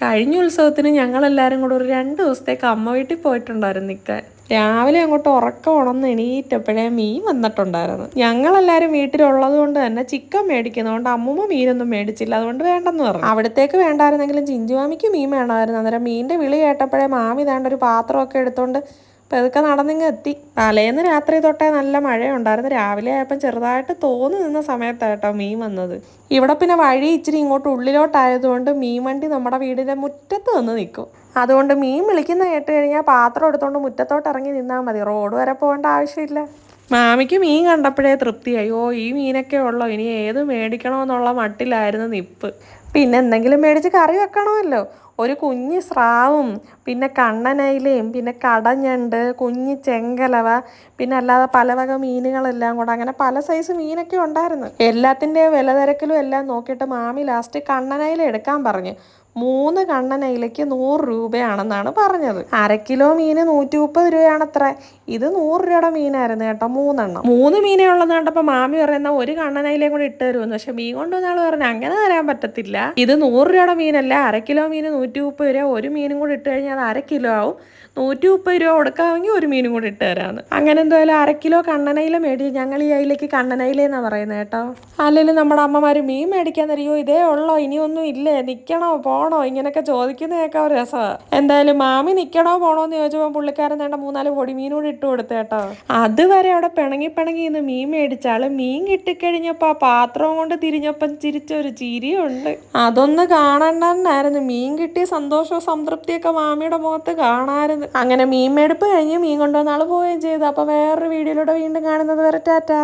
കഴിഞ്ഞ ഉത്സവത്തിന് ഞങ്ങളെല്ലാവരും കൂടെ ഒരു 2 ദിവസത്തേക്ക് അമ്മ വീട്ടിൽ പോയിട്ടുണ്ടായിരുന്നു നിൽക്കാൻ. രാവിലെ അങ്ങോട്ട് ഉറക്കം ഉണർന്ന് എണീറ്റപ്പോഴേ മീൻ വന്നിട്ടുണ്ടായിരുന്നു. ഞങ്ങളെല്ലാവരും വീട്ടിലുള്ളത് കൊണ്ട് തന്നെ ചിക്കൻ മേടിക്കുന്നതുകൊണ്ട് അമ്മൂമ്മ മീനൊന്നും മേടിച്ചില്ല, അതുകൊണ്ട് വേണ്ടെന്ന് പറഞ്ഞു. അവിടത്തേക്ക് വേണ്ടായിരുന്നെങ്കിലും ചിഞ്ചുമാമിക്ക് മീൻ വേണമായിരുന്നു. അന്നേരം മീനിൻ്റെ വിളി കേട്ടപ്പോഴേ മാമി ദാണ്ട് ഒരു പാത്രമൊക്കെ എടുത്തുകൊണ്ട് പതുക്കെ നടന്നിങ്ങ് എത്തി. തലേന്ന് രാത്രി തൊട്ടേ നല്ല മഴയുണ്ടായിരുന്നു. രാവിലെ ആയപ്പം ചെറുതായിട്ട് തോന്നി നിന്ന സമയത്തായിട്ടോ മീൻ വന്നത്. ഇവിടെ പിന്നെ വഴി ഇച്ചിരി ഇങ്ങോട്ട് ഉള്ളിലോട്ടായതുകൊണ്ട് മീൻ വണ്ടി നമ്മുടെ വീടിൻ്റെ മുറ്റത്ത് വന്ന് നിൽക്കും. അതുകൊണ്ട് മീൻ വിളിക്കുന്ന കേട്ട് കഴിഞ്ഞാൽ പാത്രം എടുത്തുകൊണ്ട് മുറ്റത്തോട്ട് ഇറങ്ങി നിന്നാൽ മതി, റോഡ് വരെ പോകേണ്ട ആവശ്യമില്ല. മാമിക്ക് മീൻ കണ്ടപ്പോഴേ തൃപ്തിയായി. ഓ, ഈ മീനൊക്കെ ഉള്ളോ, ഇനി ഏത് മേടിക്കണമെന്നുള്ള മട്ടിലായിരുന്നു നിപ്പ്. പിന്നെ എന്തെങ്കിലും മേടിച്ച് കറി വെക്കണമല്ലോ. ഒരു കുഞ്ഞ് സ്രാവും പിന്നെ കണ്ണനയിലയും പിന്നെ കടഞ്ഞണ്ട്, കുഞ്ഞ് ചെങ്കലവ, പിന്നെ അല്ലാതെ പല വക മീനുകളെല്ലാം കൂടെ അങ്ങനെ പല സൈസ് മീനൊക്കെ ഉണ്ടായിരുന്നു. എല്ലാത്തിൻ്റെയും വില തിരക്കിലും എല്ലാം നോക്കിയിട്ട് മാമി ലാസ്റ്റ് കണ്ണനയില എടുക്കാൻ പറഞ്ഞു. 3 കണ്ണനയിലയ്ക്ക് 100 രൂപയാണെന്നാണ് പറഞ്ഞത്. 1/2 കിലോ മീന് 130 രൂപയാണത്ര. ഇത് 100 രൂപയുടെ മീനായിരുന്നു കേട്ടോ, 3 എണ്ണം. 3 മീനേ ഉള്ളെന്ന് കണ്ടപ്പോൾ മാമി പറയുന്ന ഒരു കണ്ണനയിലയും കൂടി ഇട്ട് തരുമെന്ന്. പക്ഷെ മീൻ കൊണ്ടുവന്നാൾ പറഞ്ഞു അങ്ങനെ തരാൻ പറ്റത്തില്ല, ഇത് 100 രൂപയുടെ മീനല്ല, 1/2 കിലോ മീന് 130 രൂപ, ഒരു മീനും കൂടി ഇട്ട് കഴിഞ്ഞാൽ അത് 1/2 കിലോ ആവും. 130 രൂപ കൊടുക്കാമെങ്കിൽ ഒരു മീനും കൂടി ഇട്ട് തരാമെന്ന്. അങ്ങനെ എന്തായാലും 1/2 കിലോ കണ്ണനയില മേടിച്ച്. ഞങ്ങൾ ഈ അയിലേക്ക് കണ്ണനയിലെന്നാണ് പറയുന്നത് കേട്ടോ. അല്ലെങ്കിൽ നമ്മുടെ അമ്മമാർ മീൻ മേടിക്കാൻ തരുമോ, ഇതേ ഉള്ളോ, ഇനിയൊന്നും ഇല്ലേ, നിൽക്കണോ പോണോ, ഇങ്ങനെയൊക്കെ ചോദിക്കുന്നതൊക്കെ ഒരു രസമാണ്. എന്തായാലും മാമി നിൽക്കണോ പോണോ എന്ന് ചോദിച്ചപ്പോൾ പുള്ളിക്കാരൻ വേണ്ട 3-4 പൊടി മീനോട് ഇട്ട് കൊടുത്തു കേട്ടോ. അതുവരെ അവിടെ പിണങ്ങി ഇന്ന് മീൻ മേടിച്ചാൽ മീൻ കിട്ടിക്കഴിഞ്ഞപ്പോൾ ആ പാത്രവും കൊണ്ട് തിരിഞ്ഞപ്പം ചിരിച്ചൊരു ചിരിയുണ്ട്. അതൊന്ന് കാണണ്ടായിരുന്നു. മീൻ കിട്ടിയ സന്തോഷവും സംതൃപ്തിയൊക്കെ മാമിയുടെ മുഖത്ത് കാണാറുണ്ട്. അങ്ങനെ മീൻ മേടിപ്പ് കഴിഞ്ഞ് മീൻ കൊണ്ടുവന്ന ആൾ പോവുകയും ചെയ്തു. അപ്പോൾ വേറൊരു വീഡിയോയിലൂടെ വീണ്ടും കാണുന്നത് വരെ ടാറ്റാ.